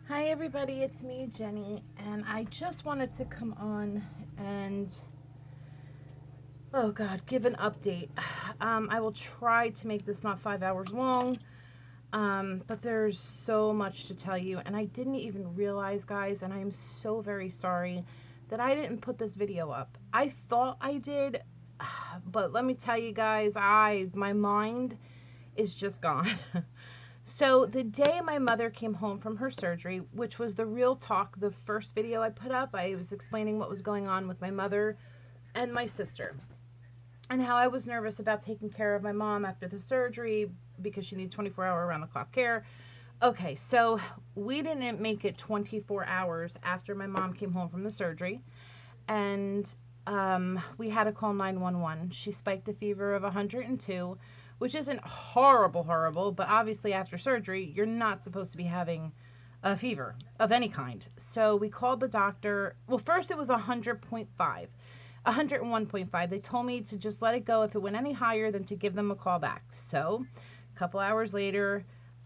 Hi everybody, it's me, Jenny, and I just wanted to come on and, oh God, give an update. I will try to make this not 5 hours long, but there's so much to tell you, and I didn't even realize, guys, and I am so very sorry that I didn't put this video up. I thought I did, but let me tell you guys, my mind is just gone. So the day my mother came home from her surgery, which was the real talk, the first video I put up, I was explaining what was going on with my mother and my sister and how I was nervous about taking care of my mom after the surgery because she needs 24-hour around-the-clock care. Okay, so we didn't make it 24 hours after my mom came home from the surgery, and we had to call 911. She spiked a fever of 102, which isn't horrible, but obviously after surgery, you're not supposed to be having a fever of any kind. So we called the doctor. Well, first it was 100.5, 101.5. They told me to just let it go. If it went any higher, then to give them a call back. So a couple hours later,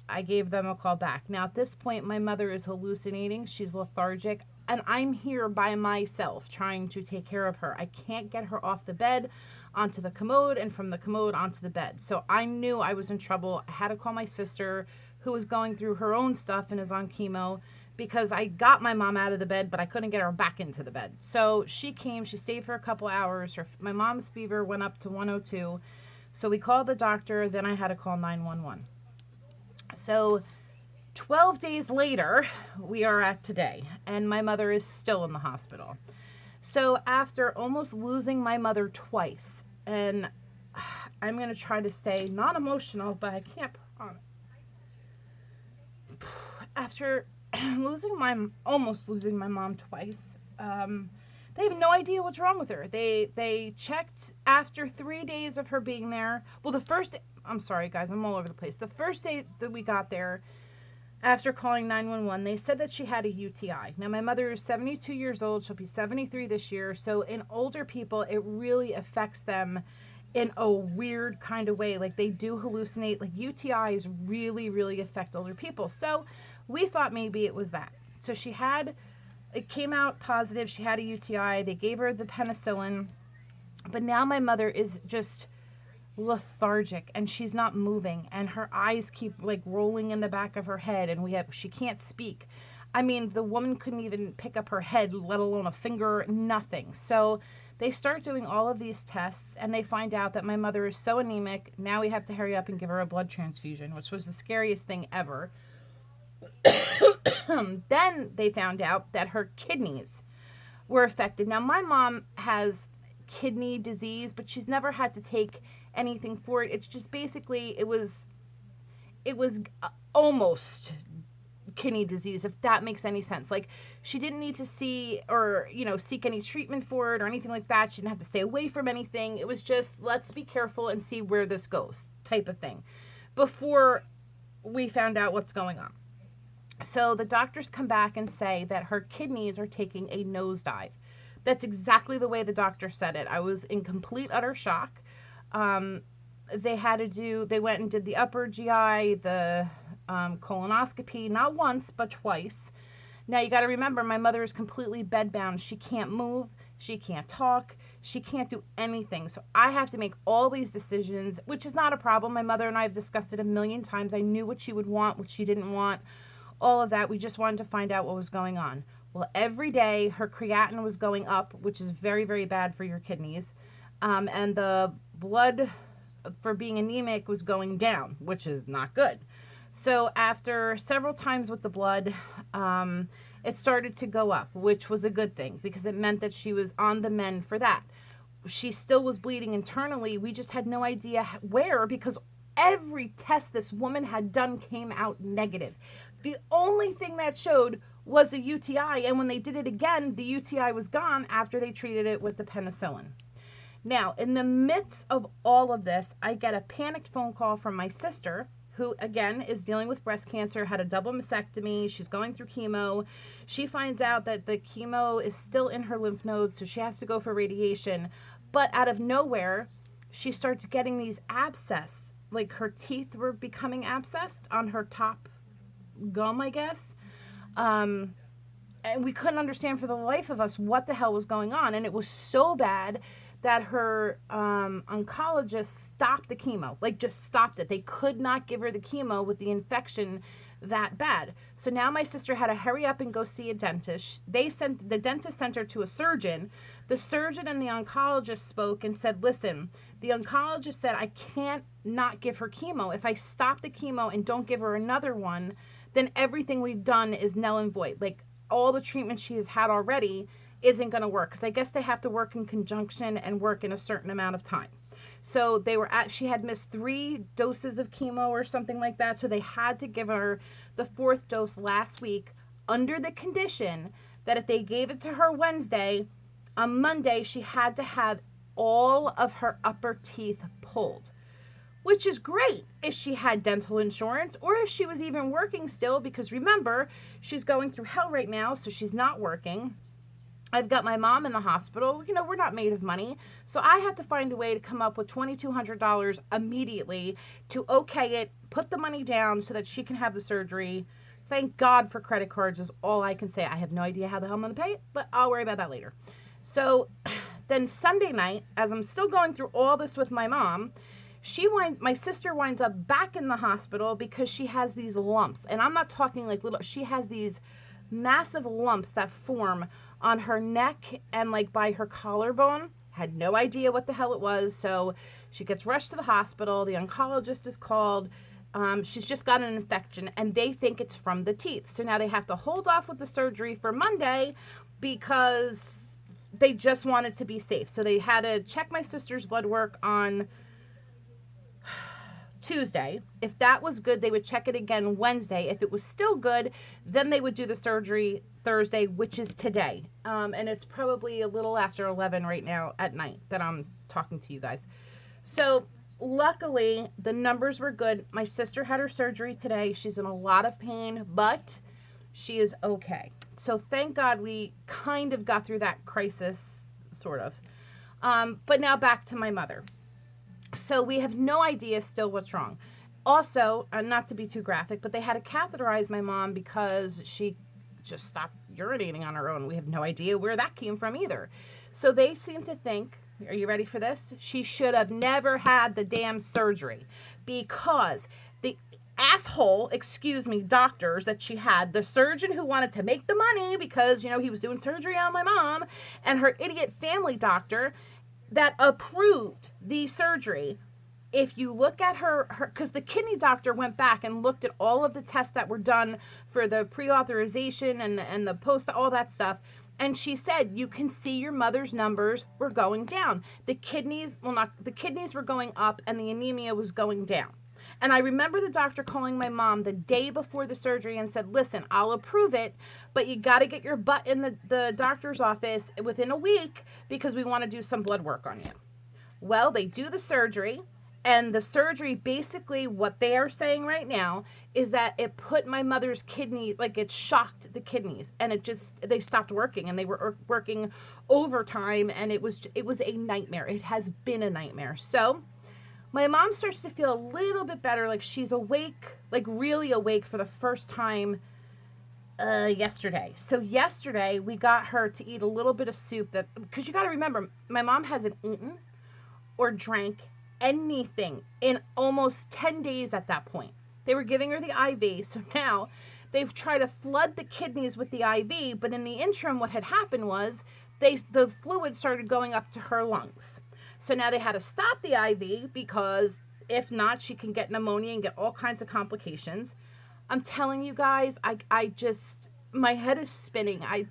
I gave them a call back. Now at this point, my mother is hallucinating. She's lethargic. And I'm here by myself trying to take care of her. I can't get her off the bed onto the commode and from the commode onto the bed. So I knew I was in trouble. I had to call my sister, who was going through her own stuff and is on chemo, because I got my mom out of the bed, but I couldn't get her back into the bed. So she came, she stayed for a couple hours. My mom's fever went up to 102. So we called the doctor, then I had to call 911. So 12 days later, we are at today, and my mother is still in the hospital. So after almost losing my mother twice, and I'm going to try to stay not emotional, but I can't promise. After almost losing my mom twice, they have no idea what's wrong with her. They checked after 3 days of her being there. Well, I'm sorry guys, I'm all over the place. The first day that we got there, after calling 911, they said that she had a UTI. Now, my mother is 72 years old. She'll be 73 this year. So in older people, it really affects them in a weird kind of way. Like, they do hallucinate. Like, UTIs really affect older people. So we thought maybe it was that. So it came out positive. She had a UTI. They gave her the penicillin. But now my mother is just lethargic, and she's not moving, and her eyes keep like rolling in the back of her head, and she can't speak. I mean, the woman couldn't even pick up her head, let alone a finger, nothing. So they start doing all of these tests, and they find out that my mother is so anemic. Now we have to hurry up and give her a blood transfusion, which was the scariest thing ever. Then they found out that her kidneys were affected. Now, my mom has kidney disease, but she's never had to take anything for it. It's just basically it was almost kidney disease, if that makes any sense. Like, she didn't need to see or seek any treatment for it or anything like that. She didn't have to stay away from anything. It was just, let's be careful and see where this goes type of thing before we found out what's going on. So the doctors come back and say that her kidneys are taking a nosedive. That's exactly the way the doctor said it. I was in complete utter shock. They went and did the upper GI, the colonoscopy, not once, but twice. Now, you got to remember, my mother is completely bedbound. She can't move. She can't talk. She can't do anything. So I have to make all these decisions, which is not a problem. My mother and I have discussed it a million times. I knew what she would want, what she didn't want, all of that. We just wanted to find out what was going on. Well, every day her creatinine was going up, which is very bad for your kidneys. And the blood for being anemic was going down, which is not good. So after several times with the blood, it started to go up, which was a good thing because it meant that she was on the mend for that. She still was bleeding internally. We just had no idea where, because every test this woman had done came out negative. The only thing that showed was a UTI, and when they did it again, the UTI was gone after they treated it with the penicillin. Now, in the midst of all of this, I get a panicked phone call from my sister, who, again, is dealing with breast cancer, had a double mastectomy. She's going through chemo. She finds out that the chemo is still in her lymph nodes, so she has to go for radiation. But out of nowhere, she starts getting these abscesses. Like, her teeth were becoming abscessed on her top gum, I guess. And we couldn't understand for the life of us what the hell was going on. And it was so bad that her oncologist stopped the chemo, like just stopped it. They could not give her the chemo with the infection that bad. So now my sister had to hurry up and go see a dentist. The dentist sent her to a surgeon. The surgeon and the oncologist spoke and said, listen, the oncologist said, I can't not give her chemo. If I stop the chemo and don't give her another one, then everything we've done is null and void. Like, all the treatment she has had already isn't going to work, because I guess they have to work in conjunction and work in a certain amount of time. So she had missed 3 doses of chemo or something like that. So they had to give her the 4th dose last week under the condition that if they gave it to her Wednesday, on Monday, she had to have all of her upper teeth pulled, which is great if she had dental insurance or if she was even working still, because remember, she's going through hell right now, so she's not working. I've got my mom in the hospital. You know, we're not made of money. So I have to find a way to come up with $2,200 immediately to okay it, put the money down so that she can have the surgery. Thank God for credit cards is all I can say. I have no idea how the hell I'm going to pay it, but I'll worry about that later. So then Sunday night, as I'm still going through all this with my mom, my sister winds up back in the hospital because she has these lumps. And I'm not talking like little, she has these massive lumps that form on her neck and like by her collarbone. Had no idea what the hell it was. So she gets rushed to the hospital. The oncologist is called. She's just got an infection and they think it's from the teeth. So now they have to hold off with the surgery for Monday because they just wanted to be safe. So they had to check my sister's blood work on Tuesday. If that was good, they would check it again Wednesday. If it was still good, then they would do the surgery Thursday, which is today. And it's probably a little after 11 right now at night that I'm talking to you guys. So luckily, the numbers were good. My sister had her surgery today. She's in a lot of pain, but she is okay. So thank God we kind of got through that crisis, sort of. But now back to my mother. So we have no idea still what's wrong. Also, not to be too graphic, but they had to catheterize my mom because she just stopped urinating on her own. We have no idea where that came from either. So they seem to think, are you ready for this? She should have never had the damn surgery because the asshole, doctors that she had, the surgeon who wanted to make the money because, you know, he was doing surgery on my mom, and her idiot family doctor that approved the surgery. If you look at her, because the kidney doctor went back and looked at all of the tests that were done for the pre-authorization and the post, all that stuff, and she said, you can see your mother's numbers were going down. The kidneys were going up and the anemia was going down. And I remember the doctor calling my mom the day before the surgery and said, listen, I'll approve it, but you got to get your butt in the doctor's office within a week because we want to do some blood work on you. Well, they do the surgery, and the surgery, basically what they are saying right now is that it put my mother's kidney, like it shocked the kidneys, and they stopped working, and they were working overtime, and it was a nightmare. It has been a nightmare. So my mom starts to feel a little bit better, like she's awake, like really awake for the first time yesterday. So yesterday we got her to eat a little bit of soup because you got to remember, my mom hasn't eaten or drank anything in almost 10 days at that point. They were giving her the IV, so now they've tried to flood the kidneys with the IV, but in the interim what had happened was the fluid started going up to her lungs. So now they had to stop the IV because if not, she can get pneumonia and get all kinds of complications. I'm telling you guys, I just, my head is spinning. I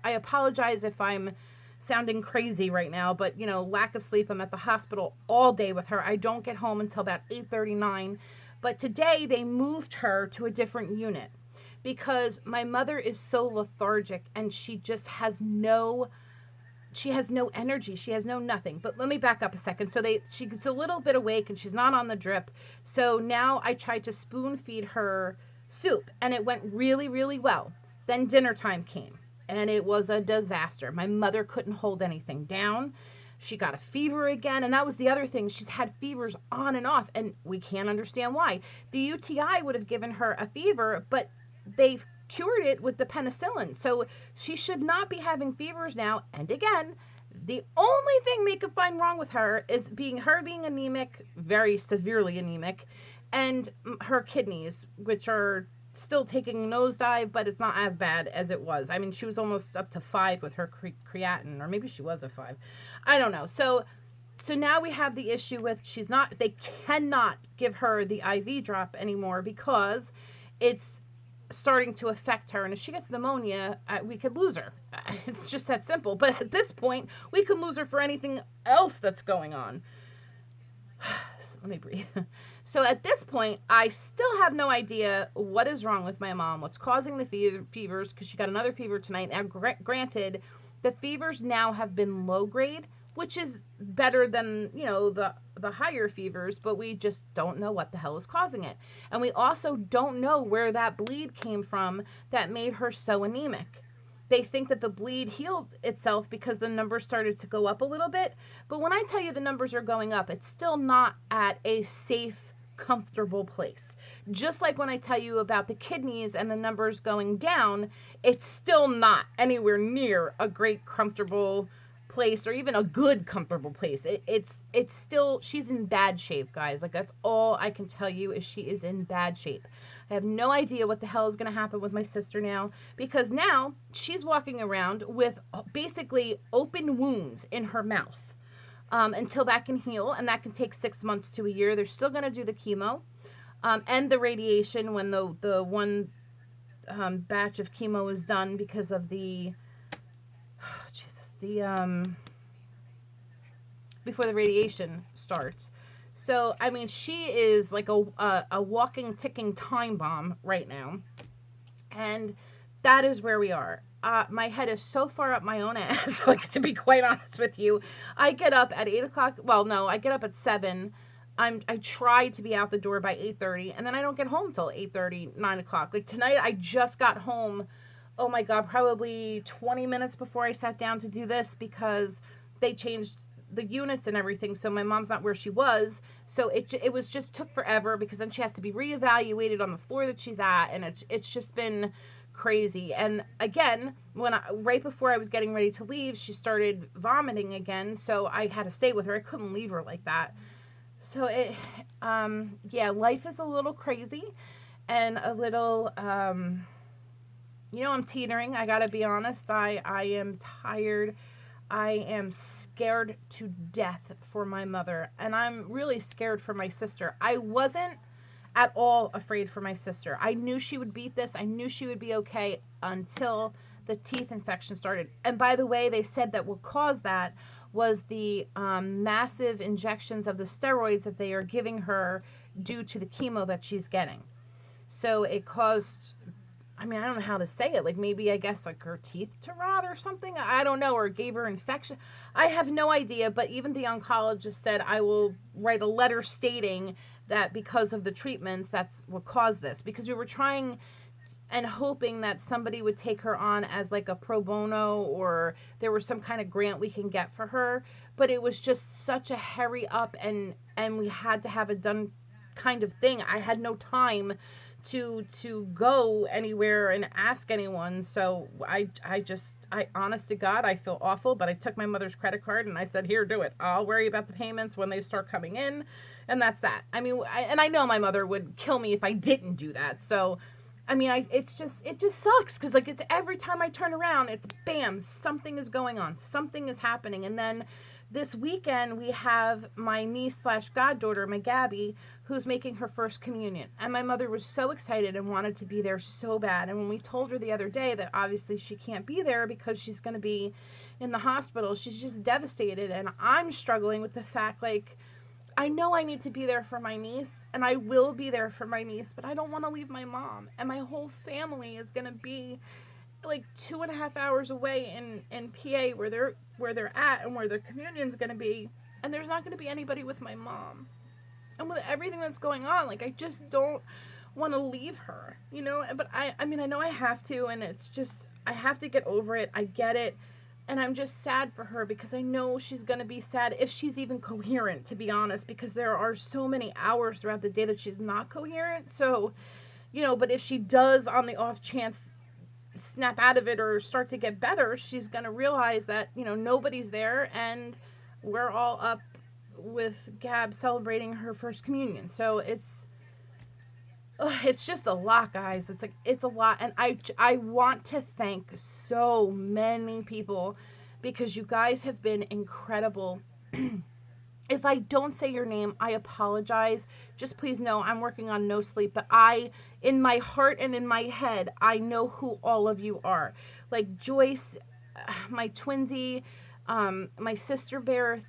apologize if I'm sounding crazy right now, but you know, lack of sleep. I'm at the hospital all day with her. I don't get home until about 8:39. But today they moved her to a different unit because my mother is so lethargic and she just has no energy. She has no nothing. But let me back up a second. So she gets a little bit awake and she's not on the drip. So now I tried to spoon feed her soup and it went really, really well. Then dinner time came and it was a disaster. My mother couldn't hold anything down. She got a fever again. And that was the other thing. She's had fevers on and off and we can't understand why. The UTI would have given her a fever, but they cured it with the penicillin. So she should not be having fevers now. And again, the only thing they could find wrong with her is being anemic, very severely anemic, and her kidneys, which are still taking a nosedive, but it's not as bad as it was. I mean, she was almost up to 5 with her creatinine, or maybe she was a 5. I don't know. So now we have the issue with they cannot give her the IV drop anymore because it's starting to affect her. And if she gets pneumonia, we could lose her. It's just that simple. But at this point, we can lose her for anything else that's going on. Let me breathe. So at this point, I still have no idea what is wrong with my mom, what's causing the fevers, because she got another fever tonight. Now, granted, the fevers now have been low grade, which is better than, the higher fevers, but we just don't know what the hell is causing it. And we also don't know where that bleed came from that made her so anemic. They think that the bleed healed itself because the numbers started to go up a little bit. But when I tell you the numbers are going up, it's still not at a safe, comfortable place. Just like when I tell you about the kidneys and the numbers going down, it's still not anywhere near a great, comfortable place, or even a good, comfortable place. It's still, she's in bad shape, guys. Like, that's all I can tell you, is she is in bad shape. I have no idea what the hell is going to happen with my sister now, because now she's walking around with basically open wounds in her mouth until that can heal, and that can take 6 months to a year. They're still going to do the chemo and the radiation when the one batch of chemo is done, because of the before the radiation starts. So, I mean, she is like a walking, ticking time bomb right now. And that is where we are. My head is so far up my own ass, like, to be quite honest with you. I get up at 8 o'clock. Well, no, I get up at 7. I try to be out the door by 8:30, and then I don't get home till 8:30, 9 o'clock. Like, tonight, I just got home, oh my God, probably 20 minutes before I sat down to do this, because they changed the units and everything, so my mom's not where she was. So it was just took forever, because then she has to be reevaluated on the floor that she's at, and it's just been crazy. And again, right before I was getting ready to leave, she started vomiting again, so I had to stay with her. I couldn't leave her like that. So life is a little crazy and a little I'm teetering. I gotta be honest. I am tired. I am scared to death for my mother, and I'm really scared for my sister. I wasn't at all afraid for my sister. I knew she would beat this. I knew she would be okay until the teeth infection started. And by the way, they said that what caused that was the massive injections of the steroids that they are giving her due to the chemo that she's getting. So it caused, I don't know how to say it. Like, maybe, I guess, like, her teeth to rot or something. I don't know. Or gave her infection. I have no idea. But even the oncologist said, I will write a letter stating that because of the treatments, that's what caused this. Because we were trying and hoping that somebody would take her on as like a pro bono, or there was some kind of grant we can get for her. But it was just such a hurry up, and we had to have it done kind of thing. I had no time to go anywhere and ask anyone. So I honest to God, I feel awful, but I took my mother's credit card and I said, here, do it. I'll worry about the payments when they start coming in. And that's that. I know my mother would kill me if I didn't do that. So, it just sucks. Cause like, it's every time I turn around, it's bam, something is going on. Something is happening. And then this weekend we have my niece / goddaughter, my Gabby, who's making her first communion. And my mother was so excited and wanted to be there so bad. And when we told her the other day that obviously she can't be there because she's going to be in the hospital, she's just devastated. And I'm struggling with the fact, like, I know I need to be there for my niece, and I will be there for my niece, but I don't want to leave my mom. And my whole family is going to be like 2.5 hours away in PA where they're at and where their communion's going to be. And there's not going to be anybody with my mom. And with everything that's going on, like, I just don't want to leave her, but I know I have to, and it's just, I have to get over it. I get it. And I'm just sad for her, because I know she's going to be sad if she's even coherent, to be honest, because there are so many hours throughout the day that she's not coherent. So, but if she does, on the off chance snap out of it or start to get better, she's going to realize that, you know, nobody's there and we're all up with Gab celebrating her first communion. So it's just a lot, guys. It's like, it's a lot. And I want to thank so many people because you guys have been incredible. If I don't say your name, I apologize. Just please know I'm working on no sleep, but in my heart and in my head, I know who all of you are. Like Joyce, my twinsy, my sister bear,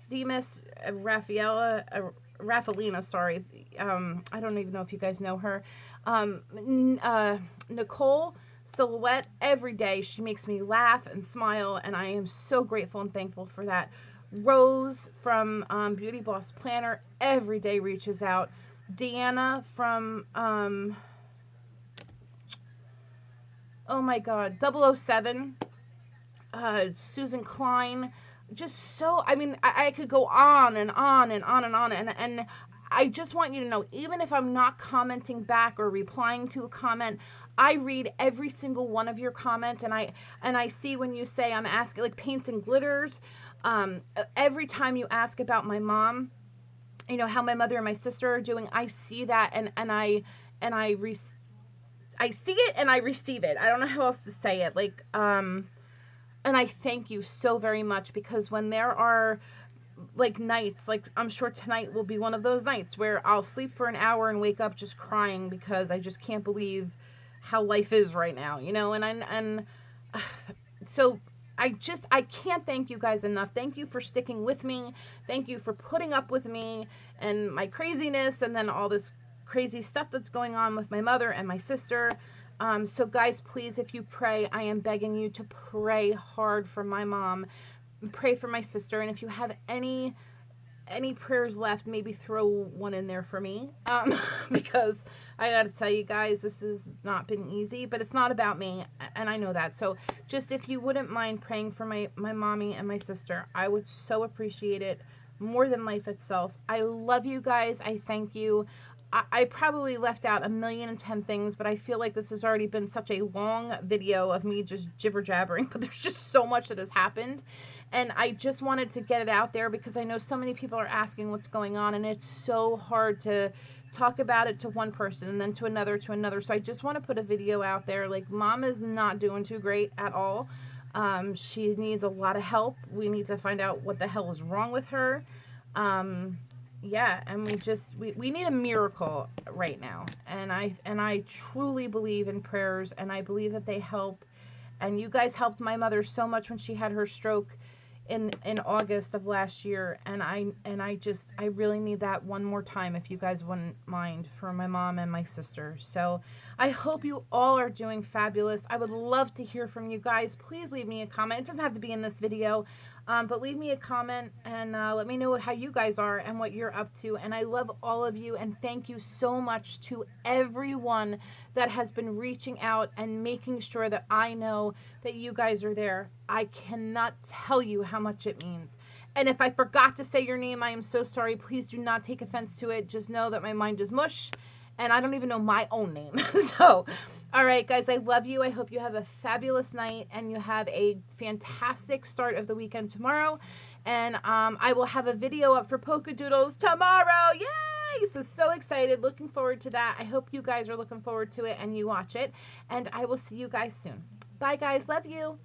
Themis, Raphaelina, sorry. I don't even know if you guys know her. Nicole, Silhouette, every day she makes me laugh and smile, and I am so grateful and thankful for that. Rose from Beauty Boss Planner every day reaches out. Deanna from oh my god, 007. Susan Klein. Just so, I mean, I could go on and on and on and on, and I just want you to know, even if I'm not commenting back or replying to a comment, I read every single one of your comments, and I see when you say I'm asking, like Paints and Glitters. Every time you ask about my mom, you know, how my mother and my sister are doing, I see that, and I see it and I receive it. I don't know how else to say it. Like, and I thank you so very much, because when there are like nights, like I'm sure tonight will be one of those nights where I'll sleep for an hour and wake up just crying because I just can't believe how life is right now, you know, so I can't thank you guys enough. Thank you for sticking with me. Thank you for putting up with me and my craziness, and then all this crazy stuff that's going on with my mother and my sister. So guys, please, if you pray, I am begging you to pray hard for my mom, pray for my sister, and if you have any prayers left, maybe throw one in there for me, because I gotta tell you guys, this has not been easy, but it's not about me, and I know that. So just, if you wouldn't mind praying for my mommy and my sister, I would so appreciate it more than life itself. I love you guys. I thank you. I probably left out 1,010,000 things, but I feel like this has already been such a long video of me just jibber jabbering, but there's just so much that has happened, and I just wanted to get it out there because I know so many people are asking what's going on, and it's so hard to talk about it to one person and then to another, so I just want to put a video out there. Like, Mom is not doing too great at all. She needs a lot of help. We need to find out what the hell is wrong with her. Yeah, and we need a miracle right now, and I truly believe in prayers, and I believe that they help, and you guys helped my mother so much when she had her stroke in August of last year, and I really need that one more time, if you guys wouldn't mind, for my mom and my sister. So I hope you all are doing fabulous. I would love to hear from you guys. Please leave me a comment. It doesn't have to be in this video, but leave me a comment and let me know how you guys are and what you're up to. And I love all of you, and thank you so much to everyone that has been reaching out and making sure that I know that you guys are there. I cannot tell you how much it means. And if I forgot to say your name, I am so sorry. Please do not take offense to it. Just know that my mind is mush, and I don't even know my own name. So, all right, guys, I love you. I hope you have a fabulous night and you have a fantastic start of the weekend tomorrow. And I will have a video up for Polka Doodles tomorrow. Yay! So excited. Looking forward to that. I hope you guys are looking forward to it and you watch it. And I will see you guys soon. Bye, guys. Love you.